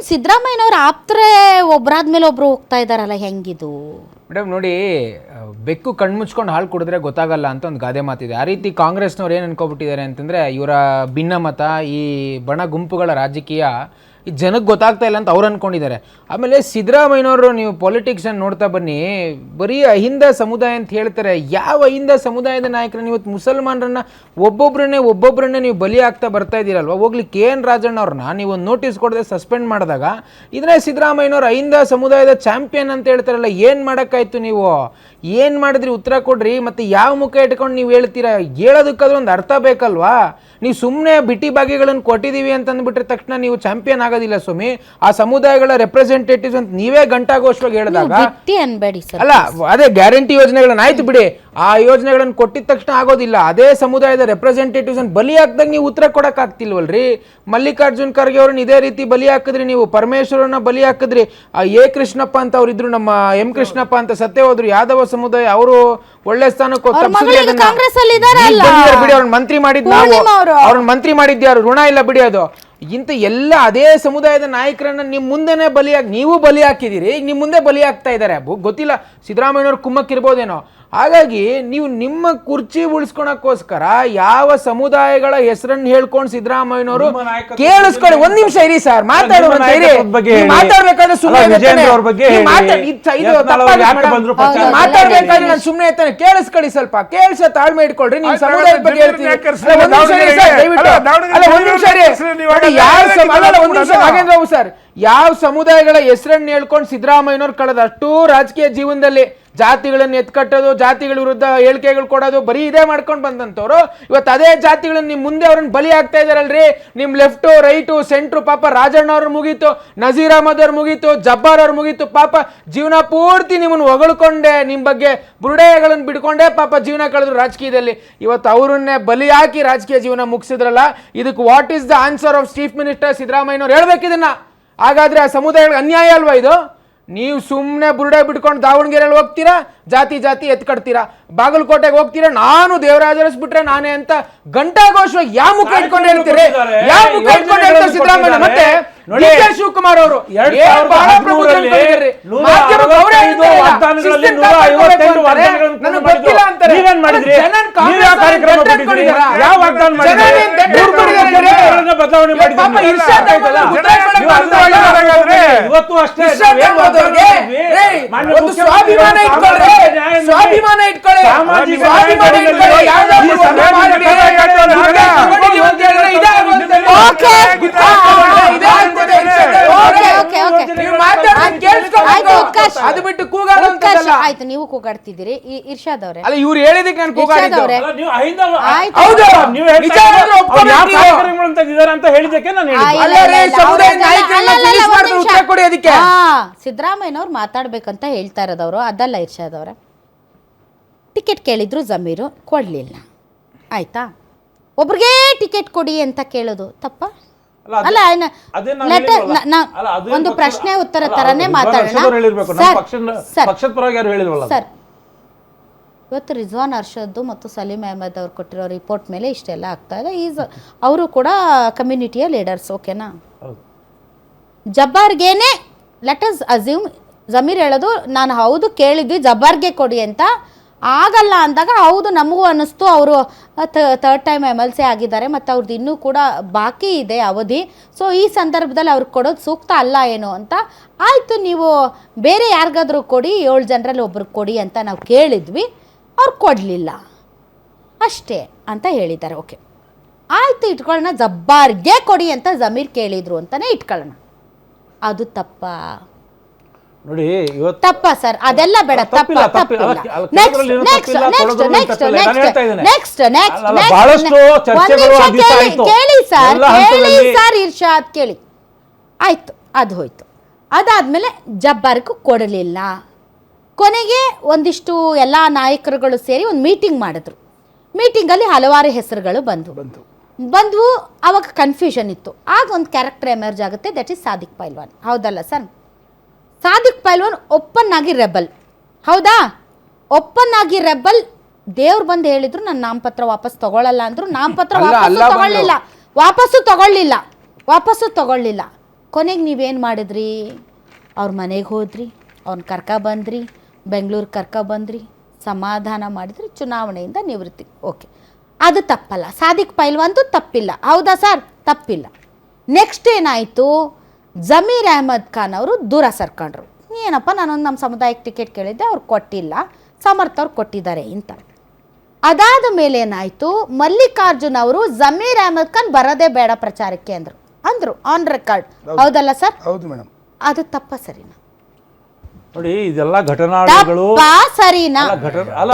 ಸಿದ್ದರಾಮಯ್ಯನವ್ರು ಆಪ್ತರೇ ಒಬ್ಬರಾದ್ಮೇಲೆ ಒಬ್ರು ಹೋಗ್ತಾ ಇದ್ದಾರಲ್ಲ, ಹೆಂಗಿದು ಮೇಡಮ್? ನೋಡಿ, ಬೆಕ್ಕು ಕಣ್ಮುಚ್ಕೊಂಡು ಹಾಲು ಕುಡಿದ್ರೆ ಗೊತ್ತಾಗಲ್ಲ ಅಂತ ಒಂದು ಗಾದೆ ಮಾತಿದೆ. ಆ ರೀತಿ ಕಾಂಗ್ರೆಸ್ನವ್ರು ಏನು ಅನ್ಕೋಬಿಟ್ಟಿದ್ದಾರೆ ಅಂತಂದರೆ, ಇವರ ಭಿನ್ನಮತ, ಈ ಬಣ ಗುಂಪುಗಳ ರಾಜಕೀಯ ಈ ಜನಕ್ಕೆ ಗೊತ್ತಾಗ್ತಾ ಇಲ್ಲ ಅಂತ ಅವ್ರು ಅಂದ್ಕೊಂಡಿದ್ದಾರೆ. ಆಮೇಲೆ ಸಿದ್ದರಾಮಯ್ಯನವರು, ನೀವು ಪೊಲಿಟಿಕ್ಸನ್ನು ನೋಡ್ತಾ ಬನ್ನಿ, ಬರೀ ಅಹಿಂದ ಸಮುದಾಯ ಅಂತ ಹೇಳ್ತಾರೆ. ಯಾವ ಅಹಿಂದ ಸಮುದಾಯದ ನಾಯಕರನ್ನ ಇವತ್ತು ಮುಸಲ್ಮಾನರನ್ನ ಒಬ್ಬೊಬ್ಬರನ್ನೇ ನೀವು ಬಲಿ ಆಗ್ತಾ ಬರ್ತಾ ಇದ್ದೀರಲ್ವ? ಹೋಗ್ಲಿ KN ರಾಜಣ್ಣ ಅವ್ರನ್ನ ನೀವು ಒಂದು ನೋಟಿಸ್ ಕೊಡದೆ ಸಸ್ಪೆಂಡ್ ಮಾಡಿದಾಗ ಇದನ್ನೇ ಸಿದ್ದರಾಮಯ್ಯನವ್ರು ಅಹಿಂದ ಸಮುದಾಯದ ಚಾಂಪಿಯನ್ ಅಂತ ಹೇಳ್ತಾರಲ್ಲ. ಏನು ಮಾಡೋಕ್ಕಾಯ್ತು? ನೀವು ಏನು ಮಾಡಿದ್ರಿ? ಉತ್ತರ ಕೊಡ್ರಿ. ಮತ್ತು ಯಾವ ಮುಖ ಇಟ್ಕೊಂಡು ನೀವು ಹೇಳ್ತೀರಾ? ಹೇಳೋದಕ್ಕಾದ್ರೂ ಒಂದು ಅರ್ಥ ಬೇಕಲ್ವಾ? ನೀವು ಸುಮ್ಮನೆ ಬಿಟ್ಟಿ ಭಾಗ್ಯಗಳನ್ನು ಕೊಟ್ಟಿದ್ದೀವಿ ಅಂತಂದ್ಬಿಟ್ರೆ ತಕ್ಷಣ ನೀವು ಚಾಂಪಿಯನ್ ಆಗೋದಿಲ್ಲ ಸ್ವಾಮಿ. ಆ ಸಮುದಾಯಗಳ ರೆಪ್ರೆಸೆಂಟೇಟಿವ್ಸ್ ಅಂತ ನೀವೇ ಘಂಟಾಘೋಷವಾಗಿ ಹೇಳಿದಾಗ ಅಲ್ಲ, ಅದೇ ಗ್ಯಾರಂಟಿ ಯೋಜನೆಗಳನ್ನ ಆಯ್ತು ಬಿಡಿ, ಆ ಯೋಜನೆಗಳನ್ನು ಕೊಟ್ಟಿದ ತಕ್ಷಣ ಆಗೋದಿಲ್ಲ. ಅದೇ ಸಮುದಾಯದ ರೆಪ್ರೆಸೆಂಟೇಟಿವ್ಸ್ ಅನ್ನು ಬಲಿ ಹಾಕಿದಾಗ ನೀವು ಉತ್ತರ ಕೊಡಕ್ ಆಗ್ತಿಲ್ವಲ್ರಿ? ಮಲ್ಲಿಕಾರ್ಜುನ್ ಖರ್ಗೆ ಅವ್ರನ್ನ ಇದೇ ರೀತಿ ಬಲಿ ಹಾಕಿದ್ರಿ, ನೀವು ಪರಮೇಶ್ವರನ್ನ ಬಲಿ ಹಾಕಿದ್ರಿ. A ಕೃಷ್ಣಪ್ಪ ಅಂತ ಅವ್ರು ಇದ್ರು, ನಮ್ಮ M ಕೃಷ್ಣಪ್ಪ ಅಂತ ಸತ್ತೇ ಹೋದ್ರು, ಯಾದವ ಸಮುದಾಯ. ಅವರು ಒಳ್ಳೆ ಸ್ಥಾನಕ್ಕೆ ಬಿಡಿ, ಅವ್ರನ್ನ ಮಂತ್ರಿ ಮಾಡಿದ್ ನಾವು, ಅವ್ರನ್ನ ಮಂತ್ರಿ ಮಾಡಿದ್ಯಾರು? ಋಣ ಇಲ್ಲ ಬಿಡಿ. ಅದು ಇಂಥ ಎಲ್ಲ ಅದೇ ಸಮುದಾಯದ ನಾಯಕರನ್ನ ನಿಮ್ಮ ಮುಂದೆನೇ ನೀವು ಬಲಿ ಹಾಕಿದ್ದೀರಿ. ಈಗ ನಿಮ್ಮ ಮುಂದೆ ಬಲಿ ಆಗ್ತಾ ಇದ್ದಾರೆ. ಗೊತ್ತಿಲ್ಲ, ಸಿದ್ದರಾಮಯ್ಯನವ್ರು ಕುಮ್ಮಕ್ಕಿರ್ಬೋದೇನೋ. ಹಾಗಾಗಿ ನೀವು ನಿಮ್ಮ ಕುರ್ಚಿ ಉಳಿಸ್ಕೊಳಕ್ಕೋಸ್ಕರ ಯಾವ ಸಮುದಾಯಗಳ ಹೆಸರನ್ನು ಹೇಳ್ಕೊಂಡು ಸಿದ್ದರಾಮಯ್ಯನವರು ಕೇಳಿಸ್ಕೊಳ್ಳಿ. ಒಂದ್ ನಿಮಿಷ ಇರಿ ಸರ್, ಮಾತಾಡ್ಬೇಕಾದ್ರೆ ನಾನು ಸುಮ್ಮನೆ ಇರ್ತಾನೆ. ಕೇಳಿಸ್ಕೊಳ್ಳಿ, ಸ್ವಲ್ಪ ಕೇಳಿಸ ತಾಳ್ಮೆ ಇಟ್ಕೊಳ್ರಿ. ನಿಮ್ ಸಮುದಾಯದ ಬಗ್ಗೆ ಹೇಳ್ತೀನಿ. ನಾಗೇಂದ್ರ ಬಾಬು ಸರ್, ಯಾವ ಸಮುದಾಯಗಳ ಹೆಸರನ್ನು ಹೇಳ್ಕೊಂಡು ಸಿದ್ದರಾಮಯ್ಯನವ್ರು ಕಳೆದ ಅಷ್ಟೂ ರಾಜಕೀಯ ಜೀವನದಲ್ಲಿ ಜಾತಿಗಳನ್ನು ಎತ್ಕಟ್ಟೋದು, ಜಾತಿಗಳ ವಿರುದ್ಧ ಹೇಳಿಕೆಗಳು ಕೊಡೋದು, ಬರೀ ಇದೇ ಮಾಡ್ಕೊಂಡು ಬಂದಂತವ್ರು ಇವತ್ತು ಅದೇ ಜಾತಿಗಳನ್ನ ನಿಮ್ ಮುಂದೆ ಅವ್ರನ್ನ ಬಲಿ ಆಗ್ತಾ ಇದಾರಲ್ರಿ. ನಿಮ್ ಲೆಫ್ಟು ರೈಟು ಸೆಂಟ್ರು, ಪಾಪ ರಾಜಣ್ಣ ಅವ್ರು ಮುಗೀತು, ನಜೀರ್ ಅಹಮದ್ ಅವ್ರು ಮುಗೀತು, ಜಬ್ಬಾರ್ ಅವ್ರು ಮುಗೀತು. ಪಾಪ ಜೀವನ ಪೂರ್ತಿ ನಿಮ್ಮನ್ನು ಹೊಗಳ್ಕೊಂಡೆ, ನಿಮ್ ಬಗ್ಗೆ ಬುರುಡೆಗಳನ್ನು ಬಿಡ್ಕೊಂಡೆ ಪಾಪ ಜೀವನ ಕಳೆದ್ರು ರಾಜಕೀಯದಲ್ಲಿ. ಇವತ್ತು ಅವರನ್ನೇ ಬಲಿ ಹಾಕಿ ರಾಜಕೀಯ ಜೀವನ ಮುಗಿಸಿದ್ರಲ್ಲ. ಇದಕ್ಕೆ what is the answer of chief minister ಸಿದ್ದರಾಮಯ್ಯನವ್ರು ಹೇಳ್ಬೇಕಿದನ್ನ. ಹಾಗಾದ್ರೆ ಆ ಸಮುದಾಯಗಳಿಗೆ ಅನ್ಯಾಯ ಅಲ್ವಾ ಇದು? ನೀವು ಸುಮ್ಮನೆ ಬುರುಡೆ ಬಿಟ್ಕೊಂಡು ದಾವಣಗೆರೆಯಲ್ಲಿ ಹೋಗ್ತೀರಾ, ಜಾತಿ ಎತ್ಕಡ್ತೀರಾ, ಬಾಗಲಕೋಟೆಗೆ ಹೋಗ್ತೀರಾ, ನಾನು ದೇವರಾಜರಸ್ ಬಿಟ್ರೆ ನಾನೇ ಅಂತ ಘಂಟಾಘೋಷವಾಗಿ ಯಾವ ಮುಖ ಇಟ್ಕೊಂಡು ಹೇಳ್ತೀರಿ? ಯಾವ ಮುಖ ಇಟ್ಕೊಂಡು ಹೇಳ್ತಾರೆ ಸಿದ್ದರಾಮಯ್ಯ? ಮತ್ತೆ ಶಿವಕುಮಾರ್ ಅವರು ಸ್ವಾಭಿಮಾನ ಇಟ್ಕೊಳ್ಳಿ. ಅದು ಬಿಟ್ಟು ಆಯ್ತು, ನೀವು ಕೂಗಾಡ್ತಿದ್ದೀರಿ ಇರ್ಷಾದ್ ಅವ್ರೆ. ಅಲ್ಲ, ಇವ್ರು ಹೇಳಿದಕ್ಕೆ ನಾನು ಕೂಗಾಡಿದ್ದೆ. ಸಿದ್ದರಾಮಯ್ಯನವ್ರು ಮಾತಾಡ್ಬೇಕಂತ ಹೇಳ್ತಾ ಇರೋದವ್ರು ಅದಲ್ಲ ಇರ್ಷಾದ್ ಅವ್ರೆ. ಟಿಕೆಟ್ ಕೇಳಿದ್ರು ಜಮೀರು ಕೊಡ್ಲಿಲ್ಲ, ಆಯ್ತಾ? ಒಬ್ರಿಗೆ ಟಿಕೆಟ್ ಕೊಡಿ ಅಂತ ಕೇಳೋದು ತಪ್ಪ ಅಲ್ಲ? ಒಂದು ಪ್ರಶ್ನೆ ಉತ್ತರ ತರನೇ ಮಾತಾಡೋಣ ಸರ್. ಇವತ್ತು ರಿಜ್ವಾನ್ ಅರ್ಷದ್ ಮತ್ತು ಸಲೀಂ ಅಹಮದ್ ಅವ್ರು ಕೊಟ್ಟಿರೋ ರಿಪೋರ್ಟ್ ಮೇಲೆ ಇಷ್ಟೆಲ್ಲ ಆಗ್ತಾ ಇದೆ. ಅವರು ಕೂಡ ಕಮ್ಯುನಿಟಿಯ ಲೀಡರ್ಸ್, ಓಕೆನಾ? ಜಬ್ಬಾರ್ಗೇನೆ ಲೆಟ್ ಅಸ್ ಅಸ್ಯೂಮ್ ಜಮೀರ್ ಹೇಳೋದು ನಾನು ಹೌದು ಕೇಳಿದ್ವಿ ಜಬ್ಬಾರ್ಗೆ ಕೊಡಿ ಅಂತ. ಆಗಲ್ಲ ಅಂದಾಗ ಹೌದು ನಮಗೂ ಅನ್ನಿಸ್ತು, ಅವರು ಥರ್ಡ್ ಟೈಮ್ MLC ಆಗಿದ್ದಾರೆ ಮತ್ತು ಅವ್ರದ್ದು ಇನ್ನೂ ಕೂಡ ಬಾಕಿ ಇದೆ ಅವಧಿ. ಸೊ ಈ ಸಂದರ್ಭದಲ್ಲಿ ಅವ್ರಿಗೆ ಕೊಡೋದು ಸೂಕ್ತ ಅಲ್ಲ ಏನು ಅಂತ. ಆಯಿತು, ನೀವು ಬೇರೆ ಯಾರಿಗಾದ್ರೂ ಕೊಡಿ, 7 ಜನರಲ್ಲಿ ಒಬ್ರಿಗೆ ಕೊಡಿ ಅಂತ ನಾವು ಕೇಳಿದ್ವಿ, ಅವ್ರು ಕೊಡಲಿಲ್ಲ ಅಷ್ಟೇ ಅಂತ ಹೇಳಿದ್ದಾರೆ. ಓಕೆ ಆಯಿತು, ಇಟ್ಕೊಳ್ಳೋಣ. ಜಬ್ಬಾರ್ಗೆ ಕೊಡಿ ಅಂತ ಜಮೀರ್ ಕೇಳಿದ್ರು ಅಂತಲೇ ಇಟ್ಕೊಳ್ಳೋಣ. ಅದು ತಪ್ಪಾ? ನೋಡಿ, ಇವತ್ತು ತಪ್ಪ ಸರ್, ಅದೆಲ್ಲ ಬೇಡ. ಬಹಳಷ್ಟು ಚರ್ಚೆಗಳು ಕೇಳಿ ಸರ್ ಇರ್ಷಾದ್ ಕೇಳಿ. ಆಯ್ತು, ಅದು ಹೋಯ್ತು. ಅದಾದ್ಮೇಲೆ ಜಬ್ಬಾರ್ಗೂ ಕೊಡಲಿಲ್ಲ. ಕೊನೆಗೆ ಒಂದಿಷ್ಟು ಎಲ್ಲ ನಾಯಕರುಗಳು ಸೇರಿ ಒಂದು ಮೀಟಿಂಗ್ ಮಾಡಿದ್ರು. ಮೀಟಿಂಗಲ್ಲಿ ಹಲವಾರು ಹೆಸರುಗಳು ಬಂದ್ವು. ಅವಾಗ ಕನ್ಫ್ಯೂಷನ್ ಇತ್ತು. ಆಗ ಒಂದು ಕ್ಯಾರೆಕ್ಟರ್ ಎಮರ್ಜ್ ಆಗುತ್ತೆ, ದಟ್ ಈಸ್ ಸಾದಿಕ್ ಪೈಲ್ವಾನ್. ಹೌದಲ್ಲ ಸರ್? ಸಾದಿಕ್ ಪೈಲ್ವಾನ್ ಓಪನ್ ಆಗಿ ರೆಬಲ್, ಹೌದಾ? ಓಪನ್ ಆಗಿ ರೆಬಲ್. ದೇವ್ರು ಬಂದು ಹೇಳಿದ್ರು ನನ್ನ ನಾಮಪತ್ರ ವಾಪಸ್ ತಗೊಳ್ಳಲ್ಲ ಅಂದ್ರು. ನಾಮಪತ್ರ ವಾಪಸ್ಸು ತಗೊಳ್ಳಿಲ್ಲ. ಕೊನೆಗೆ ನೀವೇನು ಮಾಡಿದ್ರಿ? ಅವ್ರ ಮನೆಗೆ ಹೋದ್ರಿ, ಅವ್ನ ಬಂದ್ರಿ, ಬೆಂಗಳೂರು ಬಂದ್ರಿ, ಸಮಾಧಾನ ಮಾಡಿದ್ರಿ, ಚುನಾವಣೆಯಿಂದ ನಿವೃತ್ತಿ. ಓಕೆ, ಅದು ತಪ್ಪಲ್ಲ. ಸಾದಿಕ್ ಪೈಲ್ವಾನ್ದು ತಪ್ಪಿಲ್ಲ, ಹೌದಾ ಸರ್? ತಪ್ಪಿಲ್ಲ. ನೆಕ್ಸ್ಟ್ ಏನಾಯಿತು? ಜಮೀರ್ ಅಹ್ಮದ್ ಖಾನ್ ಅವರು ದೂರ ಸರ್ಕೊಂಡ್ರು. ಏನಪ್ಪ, ನಾನೊಂದು ನಮ್ಮ ಸಮುದಾಯಕ್ಕೆ ಟಿಕೆಟ್ ಕೇಳಿದ್ದೆ, ಅವ್ರು ಕೊಟ್ಟಿಲ್ಲ, ಸಮರ್ಥ ಅವ್ರು ಕೊಟ್ಟಿದ್ದಾರೆ ಅಂತ. ಅದಾದ ಮೇಲೆ ಏನಾಯಿತು? ಮಲ್ಲಿಕಾರ್ಜುನ್ ಅವರು ಜಮೀರ್ ಅಹ್ಮದ್ ಖಾನ್ ಬರೋದೇ ಬೇಡ ಪ್ರಚಾರಕ್ಕೆ ಅಂದರು ಆನ್ ರೆಕಾರ್ಡ್. ಹೌದಲ್ಲ ಸರ್? ಹೌದು ಮೇಡಮ್. ಅದು ತಪ್ಪ ಸರಿನಾ? ನೋಡಿ, ಇದೆಲ್ಲ ಘಟನಾಗಳು ತಪ್ಪ ಸರಿನಾ?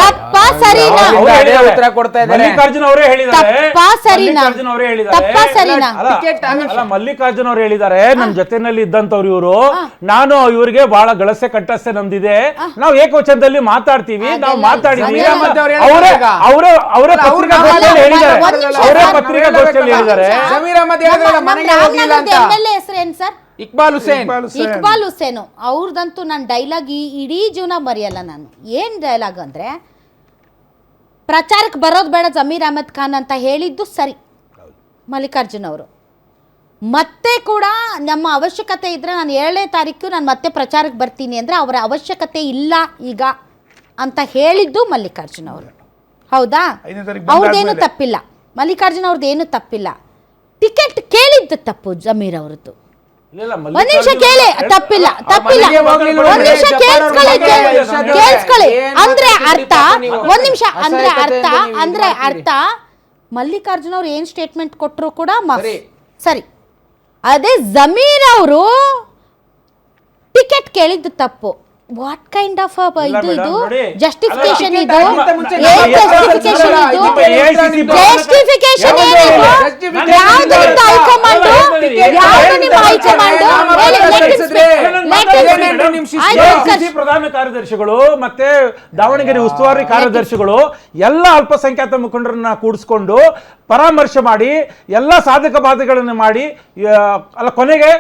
ತಪ್ಪ ಸರಿನಾ? ಉತ್ತರ ಕೊಡ್ತಾ ಇದ್ದಾರೆ. ಮಲ್ಲಿಕಾರ್ಜುನ್ ಅವರೇ ಹೇಳಿದ್ದಾರೆ. ತಪ್ಪ ಸರಿನಾ? ಮಲ್ಲಿಕಾರ್ಜುನ್ ಅವರೇ ಹೇಳಿದ್ದಾರೆ. ತಪ್ಪ ಸರಿನಾ? ಅಲ್ಲ, ಮಲ್ಲಿಕಾರ್ಜುನ್ ಅವ್ರು ಹೇಳಿದ್ದಾರೆ, ನಮ್ ಜೊತೆನಲ್ಲಿ ಇದ್ದಂತವ್ರು ಇವರು, ನಾನು ಇವರಿಗೆ ಬಹಳ ಗಳಸೆ ಕಟ್ಟಸೆ ನಮ್ದಿದೆ, ನಾವು ಏಕವಚನದಲ್ಲಿ ಮಾತಾಡ್ತೀವಿ, ನಾವು ಮಾತಾಡಿದ್ವಿ. ಅವರೇ ಪತ್ರಿಕಾಗೋಷ್ಠಿಯಲ್ಲಿ ಹೇಳಿದ್ದಾರೆ. ಅವರೇ ಪತ್ರಿಕಾಗೋಷ್ಠಿಯಲ್ಲಿ ಹೇಳಿದ್ದಾರೆ. ಜಮೀರ್ ಅಹ್ಮದ್ ಹೇಳಿದ್ರಲ್ಲ, ಮನೆಗೆ ಹೋಗಿಲ್ಲ ಅಂತ. MLA ಹೆಸರೇನು ಸರ್? ಇಕ್ಬಾಲ್ ಹುಸೇನ್. ಇಕ್ಬಾಲ್ ಹುಸೇನು ಅವ್ರದಂತೂ ನನ್ನ ಡೈಲಾಗ್ ಇಡೀ ಜೀವನ ಮರೆಯಲ್ಲ ನಾನು. ಏನು ಡೈಲಾಗ್ ಅಂದರೆ, ಪ್ರಚಾರಕ್ಕೆ ಬರೋದು ಬೇಡ ಜಮೀರ್ ಅಹ್ಮದ್ ಖಾನ್ ಅಂತ ಹೇಳಿದ್ದು ಸರಿ ಮಲ್ಲಿಕಾರ್ಜುನ್ ಅವರು. ಮತ್ತೆ ಕೂಡ ನಮ್ಮ ಅವಶ್ಯಕತೆ ಇದ್ದರೆ ನಾನು 7ನೇ ತಾರೀಕು ನಾನು ಮತ್ತೆ ಪ್ರಚಾರಕ್ಕೆ ಬರ್ತೀನಿ ಅಂದರೆ ಅವರ ಅವಶ್ಯಕತೆ ಇಲ್ಲ ಈಗ ಅಂತ ಹೇಳಿದ್ದು ಮಲ್ಲಿಕಾರ್ಜುನ್ ಅವರು. ಹೌದಾ? ಅವ್ರದ್ದೇನು ತಪ್ಪಿಲ್ಲ, ಮಲ್ಲಿಕಾರ್ಜುನ್ ಅವ್ರದ್ದೇನು ತಪ್ಪಿಲ್ಲ. ಟಿಕೆಟ್ ಕೇಳಿದ್ದು ತಪ್ಪು ಜಮೀರ್ ಅವ್ರದ್ದು. ಒಂದ್ ನಿಮಿಷ ಕೇಳಿ, ತಪ್ಪಿಲ್ಲ. ಒಂದ್ ನಿಮಿಷ ಕೇಳಿಸ್ಕೊಳ್ಳಿ. ಅಂದ್ರೆ ಅರ್ಥ, ಒಂದ್ ನಿಮಿಷ, ಅಂದ್ರೆ ಅರ್ಥ ಮಲ್ಲಿಕಾರ್ಜುನ್ ಅವ್ರು ಏನ್ ಸ್ಟೇಟ್ಮೆಂಟ್ ಕೊಟ್ಟರು ಕೂಡ ಸರಿ. ಅದೇ ಜಮೀರ್ ಅವರು ಟಿಕೆಟ್ ಕೇಳಿದ್ದು ತಪ್ಪು. ವಾಟ್ ಕೈಂಡ್ ಆಫ್ ಇದು ಜಸ್ಟಿಫಿಕೇಶನ್? ಇದು ಜಸ್ಟಿಫಿಕೇಶನ್ ಯಾವ್ದು? ಪ್ರಧಾನ ಕಾರ್ಯದರ್ಶಿಗಳು ಮತ್ತೆ ದಾವಣಗೆರೆ ಉಸ್ತುವಾರಿ ಕಾರ್ಯದರ್ಶಿಗಳು ಎಲ್ಲ ಅಲ್ಪಸಂಖ್ಯಾತ ಮುಖಂಡರನ್ನ ಕೂಡಿಸ್ಕೊಂಡು ಪರಾಮರ್ಶೆ ಮಾಡಿ ಎಲ್ಲ ಸಾಧಕ ಬಾಧಕಗಳನ್ನು ಮಾಡಿ ಅಲ್ಲ ಕೊನೆಗೆ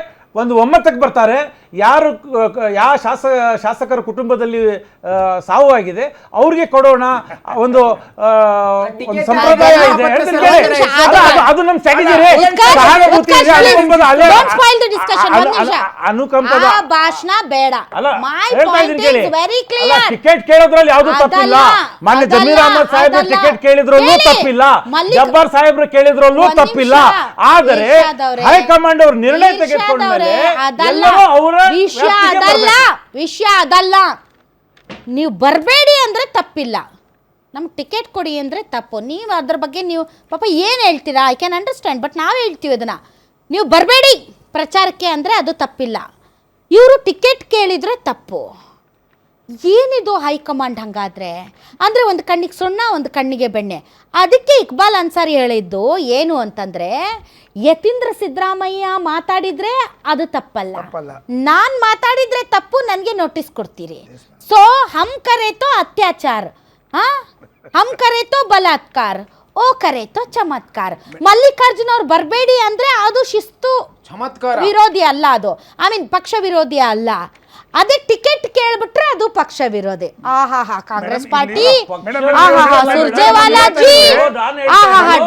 ಒಂದು ಒಮ್ಮತಕ್ಕೆ ಬರ್ತಾರೆ. ಯಾರು ಯಾವ ಶಾಸಕರ ಕುಟುಂಬದಲ್ಲಿ ಸಾವು ಆಗಿದೆ ಅವ್ರಿಗೆ ಕೊಡೋಣ, ಒಂದು ಸಂಪ್ರದಾಯ ಇದೆ. ಅದು ನಮ್ಮ ಸ್ಟ್ರಾಟಜಿ, ಅನುಕಂಪದ ಭಾಷಣ ಬೇಡ. ಟಿಕೆಟ್ ಕೇಳೋದ್ರಲ್ಲಿ ಯಾವ್ದು ತಪ್ಪಿಲ್ಲ. ಮಾನ್ಯ ಜಮೀರ್ ಅಹ್ಮದ್ ಸಾಹೇಬ್ರು ಟಿಕೆಟ್ ಕೇಳಿದ್ರಲ್ಲೂ ತಪ್ಪಿಲ್ಲ, ಜಬ್ಬಾರ್ ಸಾಹೇಬ್ರು ಕೇಳಿದ್ರಲ್ಲೂ ತಪ್ಪಿಲ್ಲ. ಆದರೆ ಹೈಕಮಾಂಡ್ ಅವ್ರ ನಿರ್ಣಯ ತೆಗೆದುಕೊಂಡ್ಮೇಲೆ ಎಲ್ಲರೂ ಅವರ ವಿಷಯ ಅದಲ್ಲ. ನೀವು ಬರಬೇಡಿ ಅಂದ್ರೆ ತಪ್ಪಿಲ್ಲ, ನಮ್ಗೆ ಟಿಕೆಟ್ ಕೊಡಿ ಅಂದ್ರೆ ತಪ್ಪು. ನೀವು ಅದ್ರ ಬಗ್ಗೆ ನೀವು ಪಾಪ ಏನು ಹೇಳ್ತೀರಾ, ಐ ಕ್ಯಾನ್ ಅಂಡರ್ಸ್ಟ್ಯಾಂಡ್. ಬಟ್ ನಾವು ಹೇಳ್ತೀವಿ ಅದನ್ನ, ನೀವು ಬರಬೇಡಿ ಪ್ರಚಾರಕ್ಕೆ ಅಂದರೆ ಅದು ತಪ್ಪಿಲ್ಲ. ಇವರು ಟಿಕೆಟ್ ಕೇಳಿದ್ರೆ ತಪ್ಪು. ಏನಿದು ಹೈಕಮಾಂಡ್ ಹಂಗಾದ್ರೆ? ಅಂದರೆ ಒಂದು ಕಣ್ಣಿಗೆ ಸುಣ್ಣ, ಒಂದು ಕಣ್ಣಿಗೆ ಬೆಣ್ಣೆ. ಅದಕ್ಕೆ ಇಕ್ಬಾಲ್ ಅನ್ಸಾರಿ ಹೇಳಿದ್ದು ಏನು ಅಂತಂದರೆ, ಯತೀಂದ್ರ ಸಿದ್ದರಾಮಯ್ಯ ಮಾತಾಡಿದರೆ ಅದು ತಪ್ಪಲ್ಲ, ನಾನು ಮಾತಾಡಿದರೆ ತಪ್ಪು, ನನಗೆ ನೋಟಿಸ್ ಕೊಡ್ತೀರಿ. ಸೊ ಹಮ್ ಕರೆ ತೋ ಅತ್ಯಾಚಾರ, ಹಮ್ ಕರೆ ತೋ ಬಲಾತ್ಕಾರ, ಓ ಕರೆ ತೋ ಚಮತ್ಕಾರ. ಮಲ್ಲಿಕಾರ್ಜುನ್ ಅವ್ರು ಬರಬೇಡಿ ಅಂದರೆ ಅದು ಶಿಸ್ತು ವಿರೋಧಿ ಅಲ್ಲ, ಅದು ಪಕ್ಷ ವಿರೋಧಿ ಅಲ್ಲ. ಅದೇ ಟಿಕೆಟ್ ಕೇಳ್ಬಿಟ್ರೆ ಅದು ಪಕ್ಷ ವಿರೋಧಿ. Congress party, Surjewala G,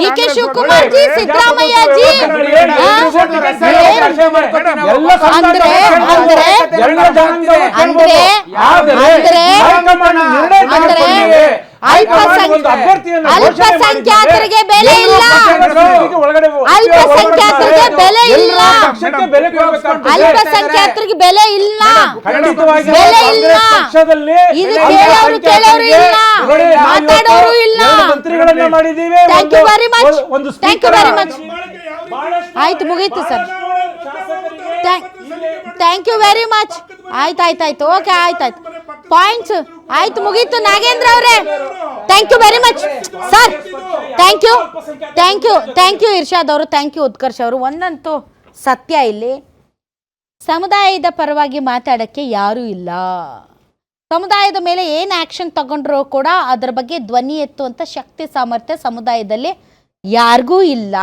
DK Shivakumar G, Siddaramaiah G. ಅಲ್ಪಸಂಖ್ಯಾತರಿಗೆ ಬೆಲೆ ಇಲ್ಲ, ಅಲ್ಪಸಂಖ್ಯಾತರಿಗೆ ಬೆಲೆ ಇಲ್ಲ, ಅಲ್ಪಸಂಖ್ಯಾತರಿಗೆ ಬೆಲೆ ಇಲ್ಲ, ಬೆಲೆ ಇಲ್ಲ. ಇದು ಕೇಳೋರು ಇಲ್ಲ, ಮಾತಾಡೋರು ಇಲ್ಲ. Thank you very much, thank you very much. ಆಯ್ತು, ಮುಗೀತು sir. Thank you very much. ಆಯ್ತು, ಓಕೆ, ಆಯ್ತು. ಪಾಯಿಂಟ್ಸ್ ಆಯ್ತು, ಮುಗೀತು. ನಾಗೇಂದ್ರ ಅವರೇ, thank you very much sir. Thank you Irshad ಅವರು, ಥ್ಯಾಂಕ್ ಯು ಉತ್ಕರ್ಷ್ ಅವರು. ಒಂದಂತೂ ಸತ್ಯ, ಇಲ್ಲಿ ಸಮುದಾಯದ ಪರವಾಗಿ ಮಾತಾಡೋಕ್ಕೆ ಯಾರೂ ಇಲ್ಲ. ಸಮುದಾಯದ ಮೇಲೆ ಏನು ಆ್ಯಕ್ಷನ್ ತಗೊಂಡ್ರೂ ಕೂಡ ಅದರ ಬಗ್ಗೆ ಧ್ವನಿ ಎತ್ತುವಂಥ ಶಕ್ತಿ ಸಾಮರ್ಥ್ಯ ಸಮುದಾಯದಲ್ಲಿ ಯಾರಿಗೂ ಇಲ್ಲ.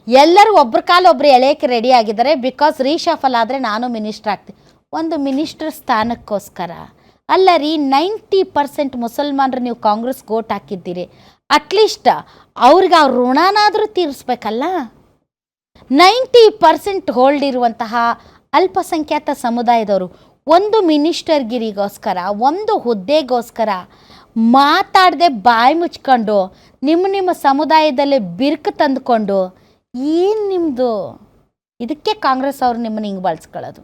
ಎಲ್ಲರೂ ಒಬ್ರ ಕಾಲ ಒಬ್ರು ಎಳೆಯಕ್ಕೆ ರೆಡಿ ಆಗಿದ್ದಾರೆ. ಬಿಕಾಸ್ ರೀಶಫಲ್ ಆದರೆ ನಾನು ಮಿನಿಸ್ಟರ್ ಆಗ್ತೀನಿ. ಒಂದು ಮಿನಿಸ್ಟರ್ ಸ್ಥಾನಕ್ಕೋಸ್ಕರ ಅಲ್ಲ ರೀ, 90% ಮುಸಲ್ಮಾನರು ನೀವು ಕಾಂಗ್ರೆಸ್ಗೆ ಓಟ್ ಹಾಕಿದ್ದೀರಿ. ಅಟ್ಲೀಸ್ಟ್ ಅವ್ರಿಗೆ ಅವ್ರ ಋಣನಾದರೂ ತೀರಿಸ್ಬೇಕಲ್ಲ. 90% ಹೋಲ್ಡ್ ಇರುವಂತಹ ಅಲ್ಪಸಂಖ್ಯಾತ ಸಮುದಾಯದವರು ಒಂದು ಮಿನಿಸ್ಟರ್ಗಿರಿಗೋಸ್ಕರ, ಒಂದು ಹುದ್ದೆಗೋಸ್ಕರ ಮಾತಾಡದೆ ಬಾಯಿ ಮುಚ್ಕೊಂಡು ನಿಮ್ಮ ಸಮುದಾಯದಲ್ಲೇ ಬಿರುಕು ತಂದುಕೊಂಡು ಏನು ನಿಮ್ಮದು? ಇದಕ್ಕೆ ಕಾಂಗ್ರೆಸ್ ಅವರು ನಿಮ್ಮನ್ನು ಹಿಂಗೆ ಬಳಸ್ಕೊಳ್ಳೋದು.